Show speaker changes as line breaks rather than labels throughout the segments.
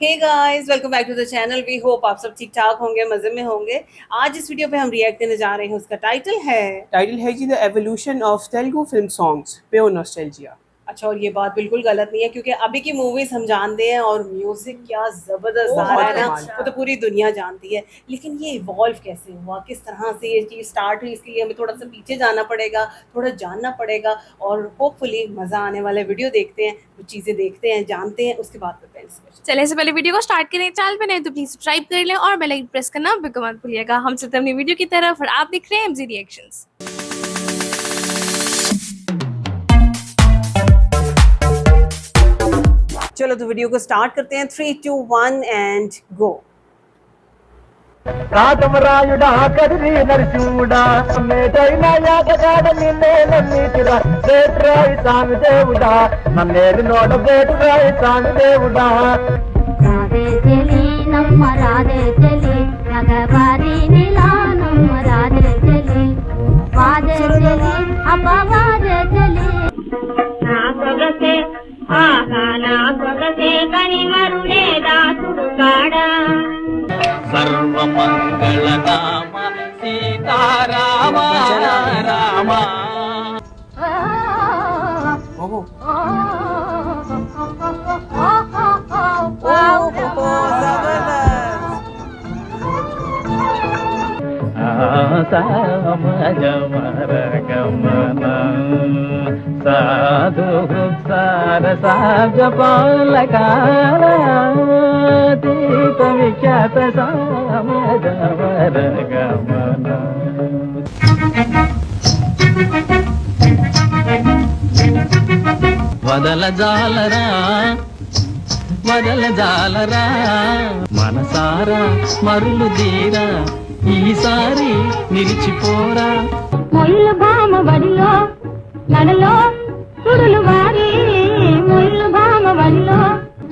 Hey guys, welcome back to the channel. We hope आप सब ठीक ठाक होंगे, मजे में होंगे। आज इस वीडियो पे हम रिएक्ट करने जा रहे हैं। उसका टाइटल है जी the evolution of Telugu film songs, pure nostalgia. अच्छा, और ये बात बिल्कुल गलत नहीं है क्योंकि अभी की मूवीज हम जानते हैं और म्यूजिक क्या जबरदस्त आ रहा है ना, वो तो पूरी दुनिया जानती है। लेकिन ये इवॉल्व कैसे हुआ, किस तरह से ये चीज स्टार्ट हुई, इसके लिए हमें थोड़ा सा पीछे जाना पड़ेगा, थोड़ा जानना पड़ेगा और होपफुली मजा आने वाला वीडियो देखते हैं, कुछ चीजें देखते हैं, जानते हैं, उसके बाद करते हैं डिस्कशन।
चले से पहले वीडियो को स्टार्ट करें। चैनल पे नए तो प्लीज सब्सक्राइब कर लें और बेल आइकन प्रेस करना बिल्कुल मत भूलिएगा। हम चलते हैं अपनी वीडियो की तरफ और आप देख रहे हैं एमजी रिएक्शंस।
चलो तो वीडियो को स्टार्ट करते हैं। 3, 2, 1 एंड गो।
రాజమరాయుడా కదిరి నరసింహుడా మేటైనా యాగగాడ నిన్నే నమ్మితిరా బేట్రాయి స్వామి దేవుడా నన్నేరు నోడ బేట్రాయి స్వామి దేవుడా
రాధే చెలి నమ్మ రాధే చెలి నగబారి నిలా నమ్మ రాధే చెలి వాదే చెలి అపవాదే చెలి నా సొగసే ఆహా నా సొగసే కనిమరుడే దాసుడు కాడా
సర్వమంగళ నామ సీతారామ రామ గమన సాధు సార సాజ పాలకారీత విఖ్యాత సామర గమన వదల జాలరా వదల జాలరా మనసారా మరులు తీరా ఈసారి నిలిచిపోరా
మొయ్లు భామ బడిలో నడలో సుడులు వారి మొయ్లు భామ బడిలో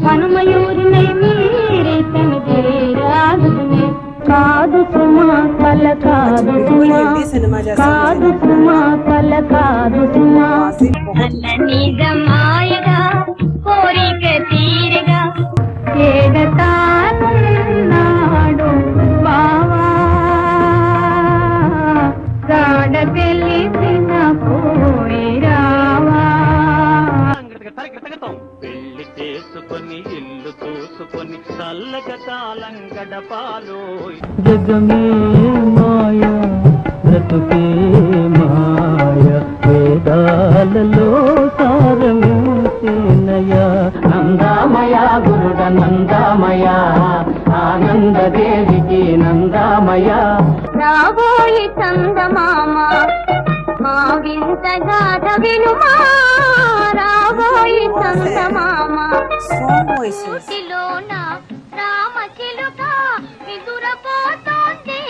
వనమయూరినే మీరే తమిదే రాదునే కాదు సుమా కల కాదు సుమా కాదు సుమా కల కాదు సుమా నిజమాయగా కోరిక తీరగా ఏడతానున్నాడు బావా రాడ తెలిసిన పోయిరావా
పెళ్లి చేసుకొని ఇల్లు చూసుకొని చల్లగా కాలం గడపాలో జగమే మాయ బ్రతుకే మాయ వేదాలలో సారమేనయ నందామయ గురుడ నందామయ ఆనంద దేవికి నందామయ
రాబోయి చందమామ మా వింత గాథ వినుమా రాబోయి చందమామ ఊటిలోన రామచిలుక ఎదురపోతోంది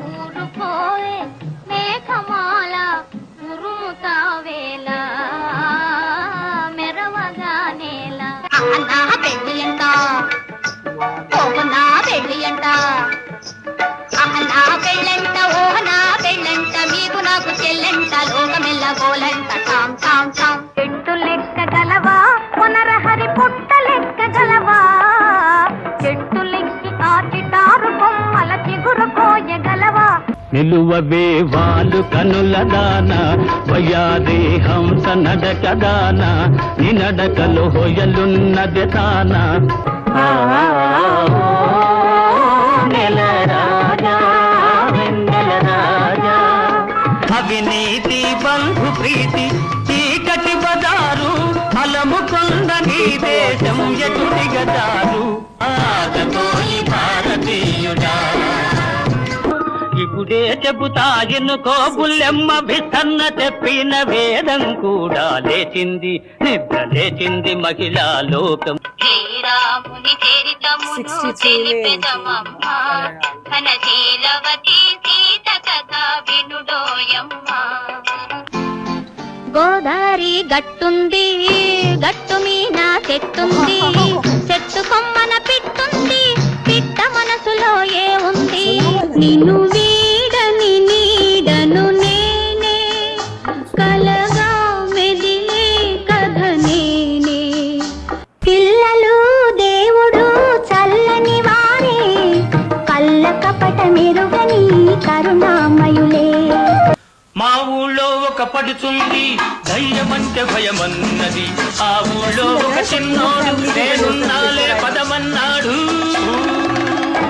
ఊరుపోయే మేఘమాల ఉరుముతావేళ మెరవగానేల నా పెళ్ళి అంట నా పెళ్ళి అంట నా పెళ్ళంట ఓ నా పెళ్ళంట మీకు నాకు చెల్లంట లోకమెల్ల గోలంట టామ్ టామ్ టామ్ చెట్టు లెక్క గలవా పునరహరి పుట్ట లెక్క గలవా చెట్టు లెక్కి ఆచిటారు కొమ్మల చిగురు కోయగలవా
నిలువవే వాళ్ళు కనుల దాన వయాదే హంస నడక దాన నీ నడకలు హొయలున్నది తాన నెల రాజా వెన్నెల రాజా అవినీతి బంధు ప్రీతి చీకటి బజారు అలముకొంద నీ దేశం ఎటుడి గదారు ఆగబోయి భారతీయుడా ఇప్పుడే చెబుతా ఎన్నుకో బుల్లెమ్మ భిస్తన్న చెప్పిన వేదం కూడా లేచింది నిద్ర లేచింది మహిళా లోకం
శ్రీరాముని చరితమును తెలిపెదమమ్మ కనశీలవతి సీత కథ వినుడోయమ్మ గోదారి గట్టుంది గట్టు మీన చెట్టుంది చెట్టు కొమ్మన పిట్టుంది పిట్ట మనసులో ఏ ఉంది నిన్ను వీడని నీడను నేనే కలగా మెదిలే కథ నేనే పిల్లలు దేవుడు
కాపాడుతుంది ధైర్యమంటే భయమన్నది ఆ ఊళ్ళో ఒక చిన్నోడు నేనున్నాలే పదమన్నాడు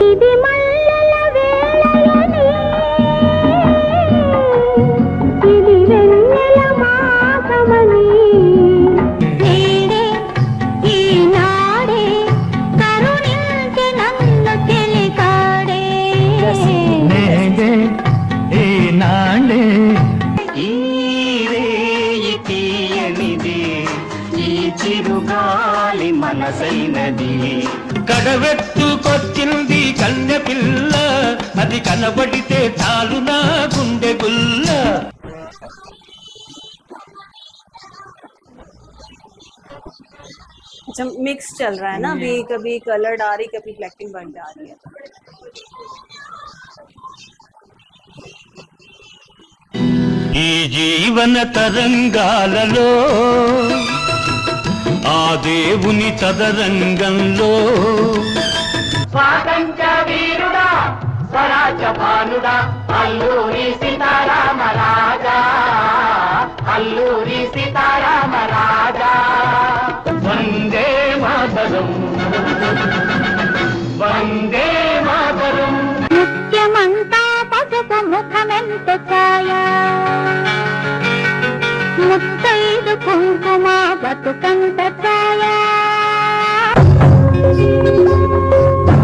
ఇది మల్లెల వేళయని, ఇది వెన్నెల మాసమని, నేడే ఈనాడే కరుణించి నన్ను చెలికాడే.
నేడే ఈనాడే ఈ రేయి తీయనిది ఈ చిరుగాలి మనసైనది కడవెత్తుకొచ్చింది కన్నె పిల్ల అది కనబడితే చాలు నా గుండె గుల్ల
अच्छा मिक्स चल रहा है ना अभी कभी कलर आ रही कभी ब्लैक एंड व्हाइट आ रही है
ఈ జీవన తరంగాలలో ఆ దేవుని తదరంగంలో స్వాతంత్ర వీరుడా స్వరాజ్య భానుడా అల్లూరి సీతారామ రాజా అల్లూరి సీతారామ రాజా వందే మాతరం వందే మాతరం
నిత్యమంతా పసుపు ముఖమెంత ఛాయ, ముత్తైదు కుంకుమ బతుకంత ఛాయ.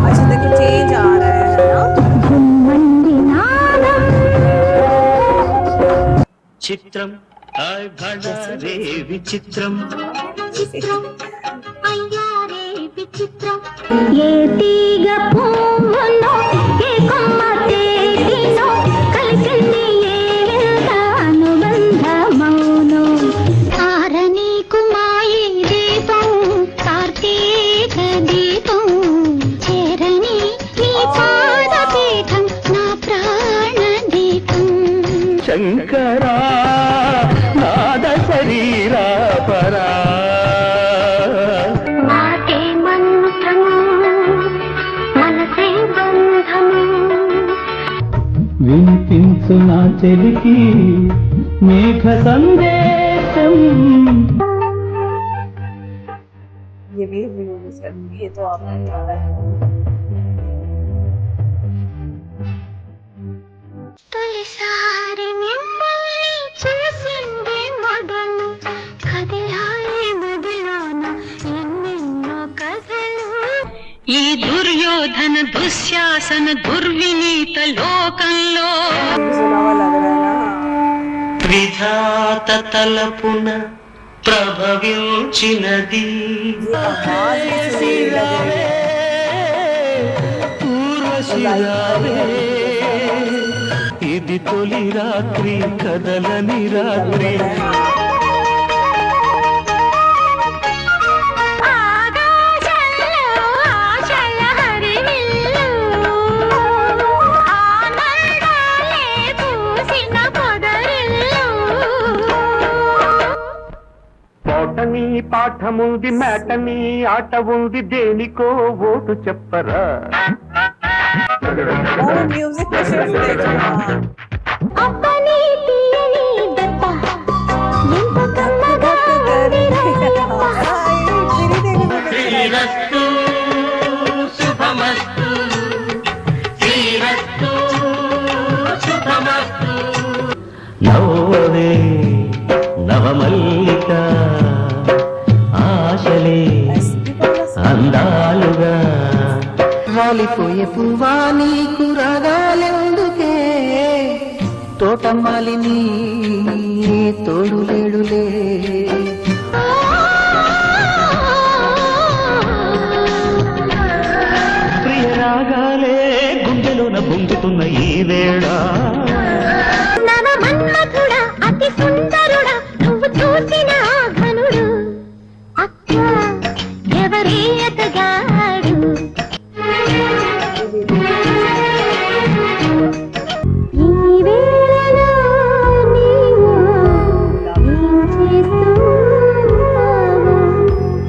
अच्छा देखो चेंज आ रहा है ना
గుమ్మండి నాదం
చిత్రం రే విచిత్రం
చిత్రం అయ్యారే విచిత్రం. ఏ తీగ పువ్వులో ఏ కొమ్మ తేటిలో కలిసింది ఏ వింత అనుబంధమౌను. తారని కుమాయి దీపం కార్తీక దీపం చేరని నీ పాదపీఠం నా ప్రాణ దీపం.
శంకరా నాద శరీరా పరా
మాటే మంత్రం మనసే బంధం.
వినిపించు నా చెలికి మేఘ సందేశం
ये तो आपने गाना है
తొలిసారి మిమ్మల్ని చూసింది మొదలు కదిలాయి మదిలోన ఎన్నెన్నో కథలు. ఈ దుర్యోధన దుశ్శాసన దుర్వినీత లోకంలో
सुना हुआ लग रहा है ना
విధాత తలపున ప్రభవించినది
आवाज ही सुनी लग रही है
పూర్వశిరావే ఇది తొలి రాత్రి కదలని రాత్రి
ఆకాశంలో ఆశల హరివిల్లు ఆనందాలే పూసిన పొదరిల్లు.
పోటని పాఠముంది మేటని ఆట ఉంది దేనికో ఓటు చెప్పరా
और म्यूजिक पे शिफ्ट देखना
అబ్బని తీయని దెబ్బ ఎంత కమ్మగా ఉంది రవ్వ.
శ్రీరస్తు శుభమస్తు శ్రీరస్తు శుభమస్తు నవ్వవే నవమల్లిక ఆశలే అందాలుగా
రాలిపోయే పువ్వా నీకు రాగాలెందుకే తోటమాలిని తోడు లేడులే.
ప్రియ రాగాలే గుండెలోన పొంగుతున్న ఈ వేళ
నవ మన్మథుడా అతి సుందరుడా నువ్వు చూసిన ఆ ఘనుడు అక్క ఎవరే అతగాడు. ఈ వేళలో నీవు ఏం చేస్తున్నావు?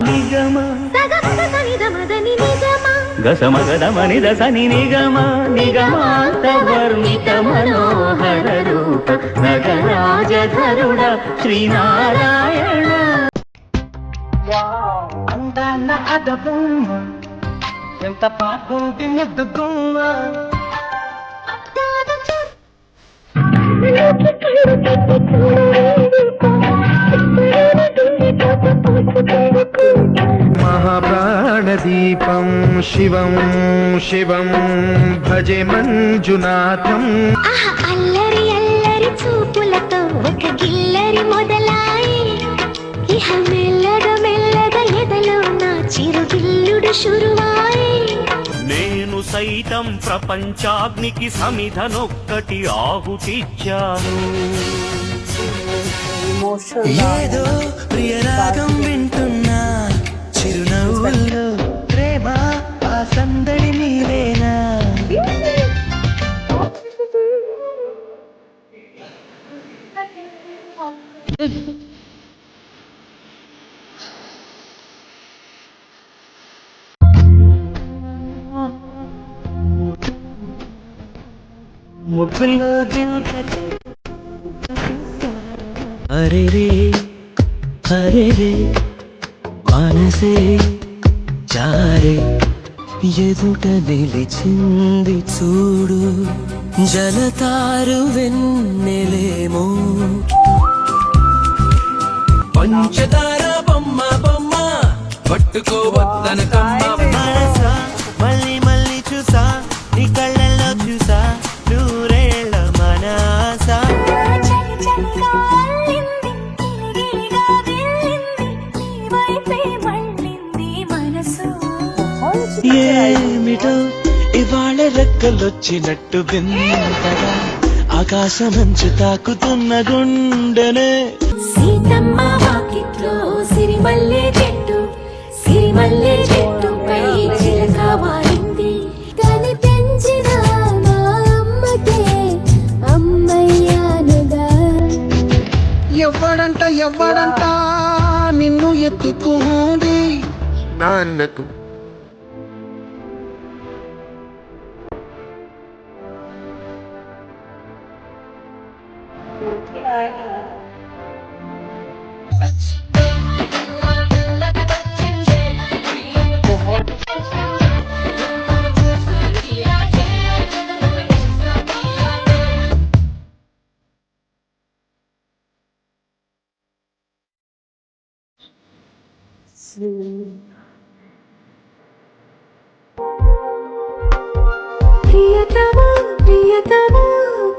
నిజమా
సగమగ సనిధమదని నిజమా
దశమగదమని దశని నిగమ నిగమాంత వర్ణిత మనోహర రూప నగరాజధరుడ శ్రీనారాయణ.
అందాల అదబొమ్మ ఎంత బాగుంది ముద్దుగుమ్మ. మహాప్రాణదీపం శివం శివం భజే మంజునాథం.
అల్లరి అల్లరి చూపులతో ఒక గిల్లరి మొదలాయి ఇహ మెల్లగా మెల్లగా ఎదలో నా చిరుగిల్లుడు శురువాయి.
నేను సైతం ప్రపంచాగ్నికి సమిధనొక్కటి ఆహుతిచ్చాను.
ఏదో ప్రియరాగం వింటున్నా చిరునవ్వుల్లో ప్రేమ ఆ సందడి నీవేనా. ముగ్గుల్లో అరే రే అరే రే మనసే చారే ఎదుట నిలిచింది చూడు జలతారు వెన్నెలేమో. పంచదార బొమ్మ బొమ్మ పట్టుకోవద్దన కమ్మ. మనసా మళ్ళీ మళ్ళీ చూసా నీ కళ్ళల్లో చూసా నూరేళ్ళ మనసా. ఏమిటో ఇవాళ రెక్కలొచ్చినట్టు వింతగా ఆకాశమంచు తాకుతున్న గుండెనే.
సీతమ్మ వాకిట్లో సిరిమల్లె చెట్టుపై చిలక వారింది. కని పెంచిన మా అమ్మకే అమ్మయ్యానుగా.
ఎవ్వడంట నిన్ను ఎత్తుకుంది నాన్నకు.
ప్రియతమా ప్రియతమా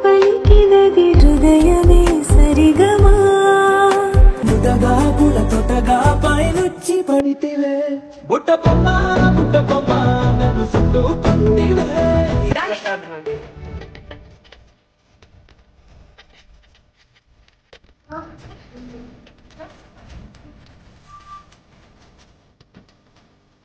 పలికినది హృదయమే సరిగమా.
ముదగా పుల తొటగా పైనుచ్చి పడితివే బుట్ట బొమ్మ నన్ను చుట్టుకుందివే.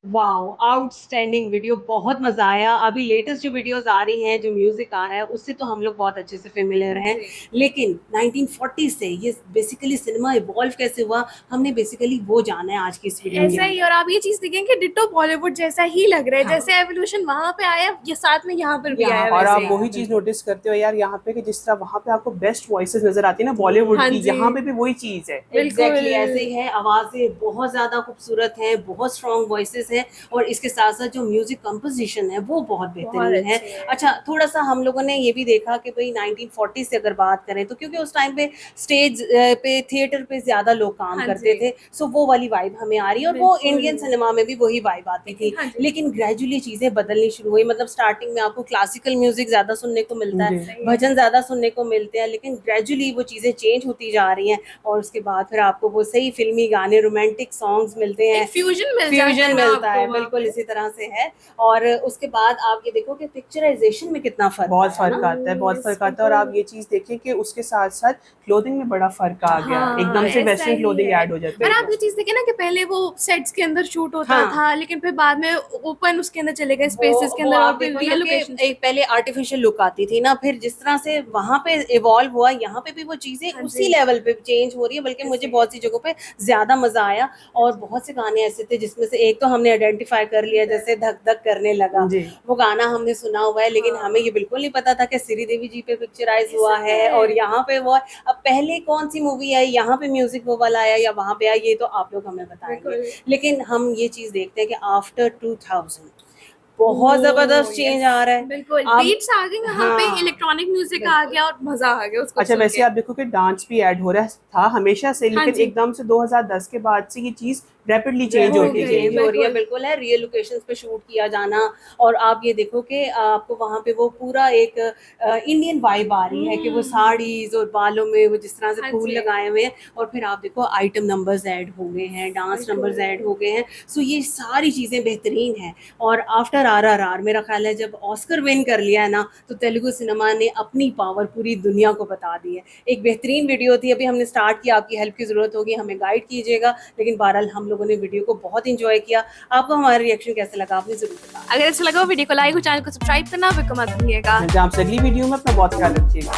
वाओ, आउटस्टैंडिंग वीडियो, बहुत मजा आया। अभी लेटेस्ट जो वीडियोस आ रही हैं, जो म्यूजिक आ रहा है, उससे तो हम लोग बहुत अच्छे से फेमिलियर हैं, लेकिन 1940 से ये बेसिकली सिनेमा इवॉल्व कैसे हुआ, हमने बेसिकली वो जाना है आज की इस वीडियो
ऐसा
में।
ही। और आप ये चीज देखेंगे डिट्टो बॉलीवुड जैसा ही लग रहा है,
हाँ।
जैसे एवोल्यूशन वहां पे आया ये साथ में यहाँ पर भी
यहाँ
आया।
और आप
वैसे ही।
वही चीज नोटिस करते हो यार यहाँ पे कि जिस तरह वहाँ पे आपको बेस्ट वॉइसेस नजर आती है ना बॉलीवुड
हाँ
की,
जी।
यहाँ पे भी वही चीज है।
बिल्कुल।
एग्जैक्टली ऐसे ही है, आवाजें बहुत ज्यादा खूबसूरत हैं, बहुत स्ट्रॉन्ग वॉइसेस हैं, और इसके साथ साथ जो म्यूजिक कंपोजिशन है वो बहुत बेहतरीन है।
अच्छी है।
अच्छा, थोड़ा सा हम लोगों ने ये भी देखा कि भाई 1940 से अगर बात करें तो क्योंकि उस टाइम पे स्टेज पे, थिएटर पे ज्यादा लोग काम
हाँ
करते
जी।
थे, सो वो वाली वाइब हमें आ रही है, और वो
बिल्कुल।
इंडियन सिनेमा में भी वही वाइब आती थी।
हाँ जी।
लेकिन ग्रेजुअली चीजें बदलनी शुरू हुई, मतलब स्टार्टिंग में आपको क्लासिकल म्यूजिक ज्यादा सुनने को मिलता है, भजन ज्यादा सुनने को मिलते हैं, लेकिन ग्रेजुअली वो चीजें चेंज होती जा रही हैं, और उसके बाद फिर आपको वो सही फिल्मी गाने, रोमांटिक सॉन्ग्स मिलते हैं,
फ्यूजन
फ्यूजन मिलता है,
आपको
बिल्कुल
वहाँ
इसी तरह से है। और उसके बाद आप ये देखो कि पिक्चराइजेशन में कितना फर्क, बहुत फर्क आता है, बहुत फर्क आता है। और आप ये चीज देखिए कि उसके साथ साथ क्लोथिंग में बड़ा फर्क आ गया,
हाँ,
एकदम से
ऐसा
वेस्टर्न
ही
क्लोथिंग
है।
ऐड हो जाती
और
है।
आप ये चीज देखे ना कि पहले वो सेट्स के अंदर शूट होता
हाँ।
था, लेकिन फिर बाद में ओपन उसके अंदर चले गए स्पेसेस के अंदर,
वो
और
आप
फिर
देखो
रियल
ना
लोकेशन।
कि एक पहले आर्टिफिशियल लुक आती थी ना, फिर जिस तरह से वहां पे इवॉल्व हुआ, यहाँ पे भी वो चीजें
हाँ
उसी
जी।
लेवल पे चेंज हो रही है, बल्कि मुझे बहुत सी जगहों पे ज्यादा मजा आया। और बहुत से गाने ऐसे थे जिसमें से एक तो हमने आइडेंटिफाई कर लिया, जैसे धक धक करने लगा,
जी।
वो गाना हमने सुना हुआ है, लेकिन हमें ये बिल्कुल नहीं पता था कि श्रीदेवी जी पे पिक्चराइज हुआ है और यहाँ पे वो है। अब पहले कौन सी मूवी आई, यहाँ पे म्यूजिक वो वाला आया या वहाँ पे आया, ये तो आप लोग हमें बताएंगे, लेकिन हम ये चीज देखते हैं कि आफ्टर 2000 बहुत जबरदस्त चेंज आ रहा है।
बिल्कुल
आप-
बीट्स आ गई यहाँ पे,
हाँ,
इलेक्ट्रॉनिक म्यूजिक आ गया और मजा आ गया उसको
अच्छा
सुन
वैसे
के।
आप देखो कि डांस भी ऐड हो रहा था हमेशा से,
हाँ
लेकिन
जी।
एकदम से 2010 के बाद से ये चीज रैपिडली चेंज
हो
होती
गई,
गई।
चेंज हो रही है,
बिल्कुल।
बिल्कुल है। रियल लोकेशंस पे शूट किया जाना, और आप ये देखो कि आपको वहाँ पे वो पूरा एक इंडियन वाइब आ रही है कि वो साड़ीज और बालों में वो जिस तरह से
हाँ
फूल
जी।
लगाए हुए हैं, और फिर आप देखो आइटम नंबर्स ऐड हो गए हैं, डांस नंबर्स ऐड हो गए हैं। सो ये सारी चीज़ें बेहतरीन हैं। और आफ्टर RRR मेरा ख्याल है जब ऑस्कर विन कर लिया है ना, तो तेलुगु सिनेमा ने अपनी पावर पूरी दुनिया को बता दी है। एक बेहतरीन वीडियो थी, अभी हमने स्टार्ट किया, आपकी हेल्प की ज़रूरत होगी, हमें गाइड कीजिएगा, लेकिन बहरहाल हम लोगों ने वीडियो को बहुत इंजॉय किया। आपको हमारा रिएक्शन कैसा लगा आपने ज़रूर बताना।
अगर अच्छा लगा वीडियो को लाइक और चैनल को सब्सक्राइब करना बिल्कुल मत भूलिएगा।
आपसे अगली वीडियो में अपना बहुत ख्याल रखिएगा।